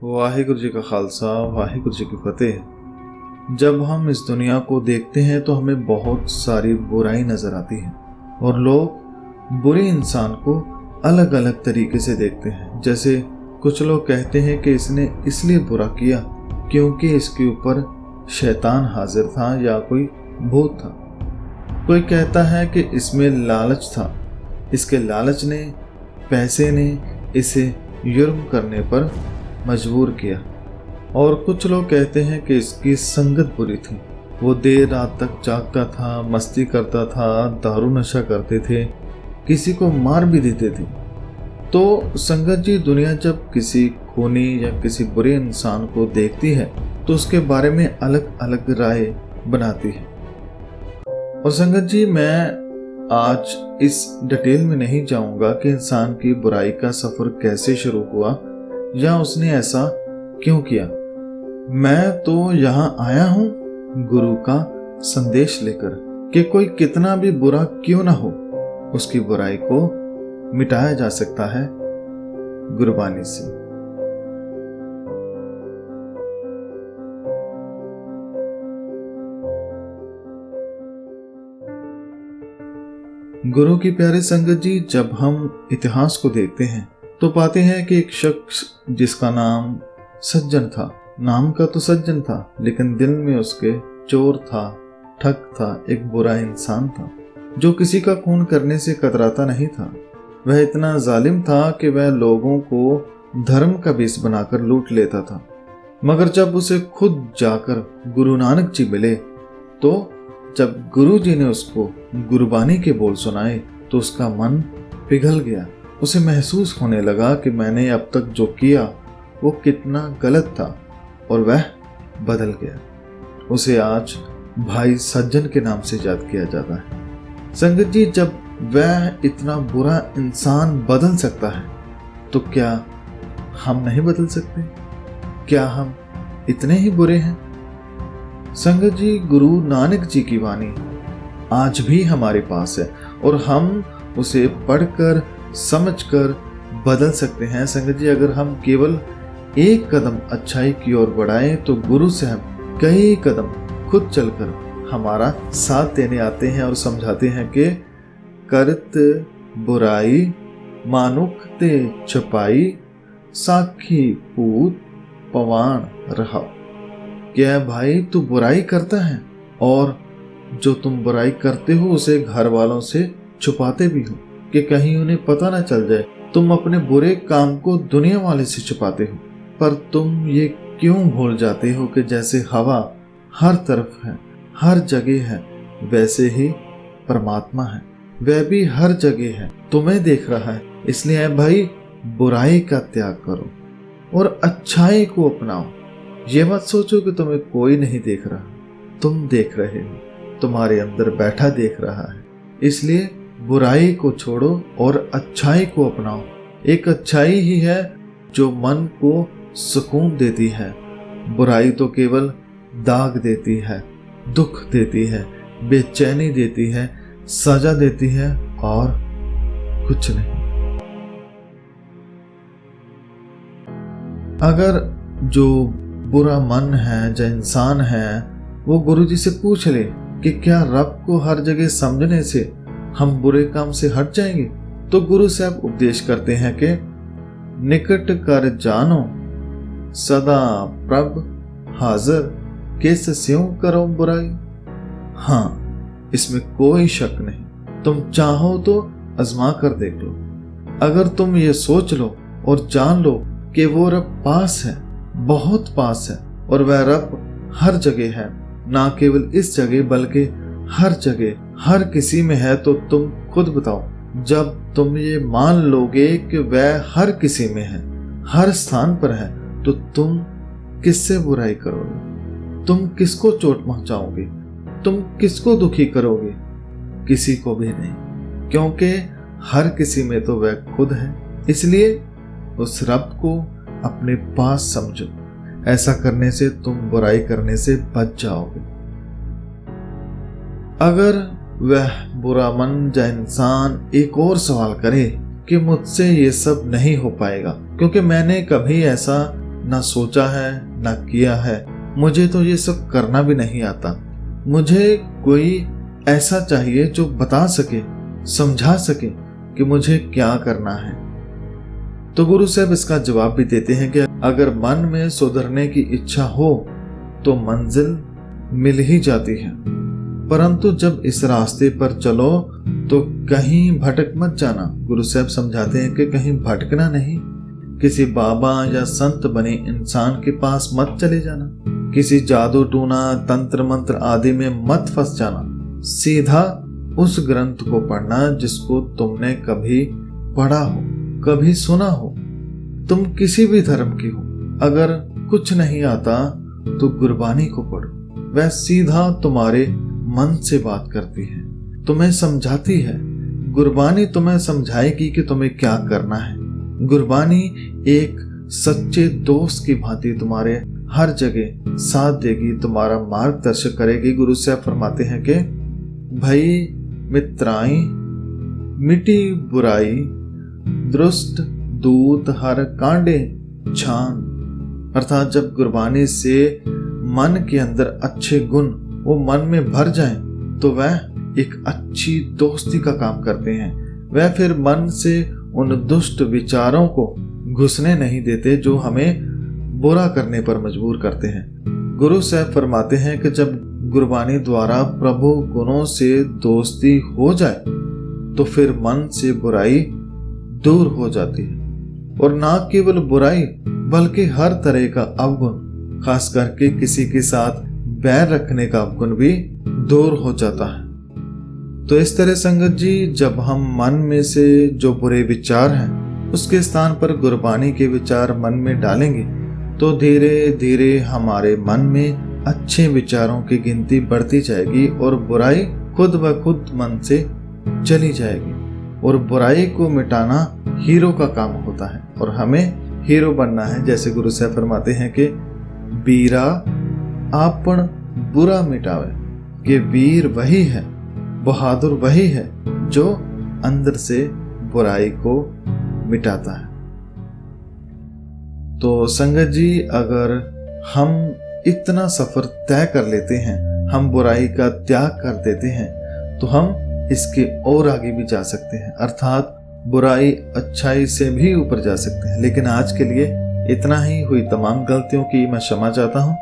वाहिगुरु जी का खालसा, वाहिगुरु जी की फतेह। जब हम इस दुनिया को देखते हैं तो हमें बहुत सारी बुराई नजर आती है और लोग बुरे इंसान को अलग अलग तरीके से देखते हैं। जैसे कुछ लोग कहते हैं कि इसने इसलिए बुरा किया क्योंकि इसके ऊपर शैतान हाजिर था या कोई भूत था। कोई कहता है कि इसमें लालच था, इसके लालच ने, पैसे ने इसे जुर्म करने पर मजबूर किया। और कुछ लोग कहते हैं कि इसकी संगत बुरी थी, वो देर रात तक जागता था, मस्ती करता था, दारू नशा करते थे, किसी को मार भी देते थे। तो संगत जी, दुनिया जब किसी खूनी या किसी बुरे इंसान को देखती है तो उसके बारे में अलग अलग राय बनाती है। और संगत जी, मैं आज इस डिटेल में नहीं जाऊंगा कि इंसान की बुराई का सफर कैसे शुरू हुआ या उसने ऐसा क्यों किया। मैं तो यहाँ आया हूँ गुरु का संदेश लेकर कि कोई कितना भी बुरा क्यों ना हो, उसकी बुराई को मिटाया जा सकता है गुरबानी से। गुरु की प्यारे संगत जी, जब हम इतिहास को देखते हैं तो पाते हैं कि एक शख्स जिसका नाम सज्जन था, नाम का तो सज्जन था लेकिन दिल में उसके चोर था, ठग था, एक बुरा इंसान था जो किसी का खून करने से कतराता नहीं था। वह इतना जालिम था कि वह लोगों को धर्म का बेस बनाकर लूट लेता था। मगर जब उसे खुद जाकर गुरु नानक जी मिले तो जब गुरु जी ने उसको गुरबानी के बोल सुनाए तो उसका मन पिघल गया। उसे महसूस होने लगा कि मैंने अब तक जो किया वो कितना गलत था और वह बदल गया। उसे आज भाई सज्जन के नाम से याद किया जाता है। संगत जी, जब वह इतना बुरा इंसान बदल सकता है तो क्या हम नहीं बदल सकते? क्या हम इतने ही बुरे हैं? संगत जी, गुरु नानक जी की वाणी आज भी हमारे पास है और हम उसे पढ़कर समझकर बदल सकते हैं। संगत जी, अगर हम केवल एक कदम अच्छाई की ओर बढ़ाएं तो गुरु साहब कई कदम खुद चलकर हमारा साथ देने आते हैं और समझाते हैं कि करत बुराई मानुख ते छपाई, साखी पूत पवान रहा। क्या भाई, तू बुराई करता है और जो तुम बुराई करते हो उसे घर वालों से छुपाते भी हो कि कहीं उन्हें पता ना चल जाए। तुम अपने बुरे काम को दुनिया वाले से छुपाते हो, पर तुम ये क्यों भूल जाते हो कि जैसे हवा हर तरफ है, हर जगह है, वैसे ही परमात्मा है, वह भी हर जगह है, तुम्हें देख रहा है। इसलिए भाई, बुराई का त्याग करो और अच्छाई को अपनाओ। ये मत सोचो कि तुम्हें कोई नहीं देख रहा, तुम देख रहे हो, तुम्हारे अंदर बैठा देख रहा है। इसलिए बुराई को छोड़ो और अच्छाई को अपनाओ। एक अच्छाई ही है जो मन को सुकून देती है। बुराई तो केवल दाग देती है, दुख देती है, बेचैनी देती है, सजा देती है और कुछ नहीं। अगर जो बुरा मन है, जो इंसान है, वो गुरु जी से पूछ ले कि क्या रब को हर जगह समझने से हम बुरे काम से हट जाएंगे, तो गुरु साहब उपदेश करते हैं कि निकट कर जानो सदा प्रभ हाजिर, किस स्यों करो बुराई। हाँ, इसमें कोई शक नहीं। तुम चाहो तो आजमा कर देख लो। अगर तुम ये सोच लो और जान लो कि वो रब पास है, बहुत पास है, और वह रब हर जगह है, ना केवल इस जगह बल्कि हर जगह, हर किसी में है, तो तुम खुद बताओ, जब तुम ये मान लोगे कि वह हर किसी में है, हर स्थान पर है, तो तुम किससे बुराई करोगे? तुम किसको चोट पहुंचाओगे? तुम किसको दुखी करोगे? किसी को भी नहीं, क्योंकि हर किसी में तो वह खुद है। इसलिए उस रब को अपने पास समझो। ऐसा करने से तुम बुराई करने से बच जाओगे। अगर वह बुरा मन या इंसान एक और सवाल करे कि मुझसे ये सब नहीं हो पाएगा क्योंकि मैंने कभी ऐसा ना सोचा है ना किया है। मुझे तो ये सब करना भी नहीं आता। मुझे कोई ऐसा चाहिए जो बता सके, समझा सके कि मुझे क्या करना है। तो गुरु साहब इसका जवाब भी देते हैं कि अगर मन में सुधरने की इच्छा हो तो मंजिल मिल ही जाती है, परंतु जब इस रास्ते पर चलो तो कहीं भटक मत जाना। गुरु साहब समझाते हैं कि कहीं भटकना नहीं, किसी बाबा या संत बने इंसान के पास मत चले जाना, किसी जादू टूना तंत्र मंत्र आदि में मत फंस जाना। सीधा उस ग्रंथ को पढ़ना जिसको तुमने कभी पढ़ा हो, कभी सुना हो। तुम किसी भी धर्म की हो, अगर कुछ नहीं आता तो गुरबानी को पढ़ो। वह सीधा तुम्हारे मन से बात करती है, तुम्हें समझाती है। गुरबानी तुम्हें समझाएगी कि तुम्हें क्या करना है। गुरबानी एक सच्चे दोस्त की भांति तुम्हारे हर जगह साथ देगी, तुम्हारा मार्गदर्शन करेगी। गुरु साहब फरमाते हैं कि भई मित्राई मिटी बुराई, दुष्ट दूत हर कांडे छान। अर्थात जब गुरबानी से मन के अंदर अच्छे गुण वो मन में भर जाएं तो वह एक अच्छी दोस्ती का काम करते हैं। वह फिर मन से उन दुष्ट विचारों को घुसने नहीं देते जो हमें बुरा करने पर मजबूर करते हैं। गुरु साहब फरमाते हैं कि जब गुरबानी द्वारा प्रभु गुणों से दोस्ती हो जाए तो फिर मन से बुराई दूर हो जाती है, और ना केवल बुराई बल्कि हर तरह का अवगुण, खास करके किसी के साथ बैर रखने का अवगुण भी दूर हो जाता है। तो इस तरह संगत जी, जब हम मन में से जो बुरे विचार हैं उसके स्थान पर गुरबानी के विचार मन में डालेंगे तो धीरे धीरे हमारे मन में अच्छे विचारों की गिनती बढ़ती जाएगी और बुराई खुद ब खुद मन से चली जाएगी। और बुराई को मिटाना हीरो का काम होता है और हमें हीरो बनना है। जैसे गुरु साहब फरमाते हैं कि बीरा आपन बुरा मिटावे, कि वीर वही है, बहादुर वही है जो अंदर से बुराई को मिटाता है। तो संगत जी, अगर हम इतना सफर तय कर लेते हैं, हम बुराई का त्याग कर देते हैं, तो हम इसके और आगे भी जा सकते हैं, अर्थात बुराई अच्छाई से भी ऊपर जा सकते हैं। लेकिन आज के लिए इतना ही। हुई तमाम गलतियों की मैं क्षमा चाहता हूँ।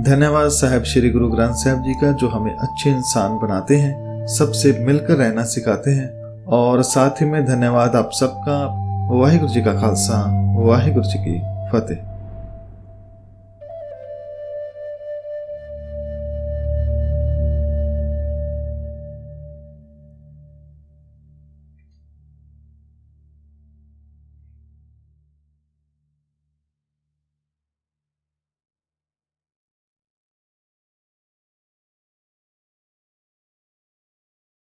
धन्यवाद साहब श्री गुरु ग्रंथ साहब जी का, जो हमें अच्छे इंसान बनाते हैं, सबसे मिलकर रहना सिखाते हैं। और साथ ही में धन्यवाद आप सबका। वाहिगुरु जी का खालसा, वाहिगुरु जी की फतेह।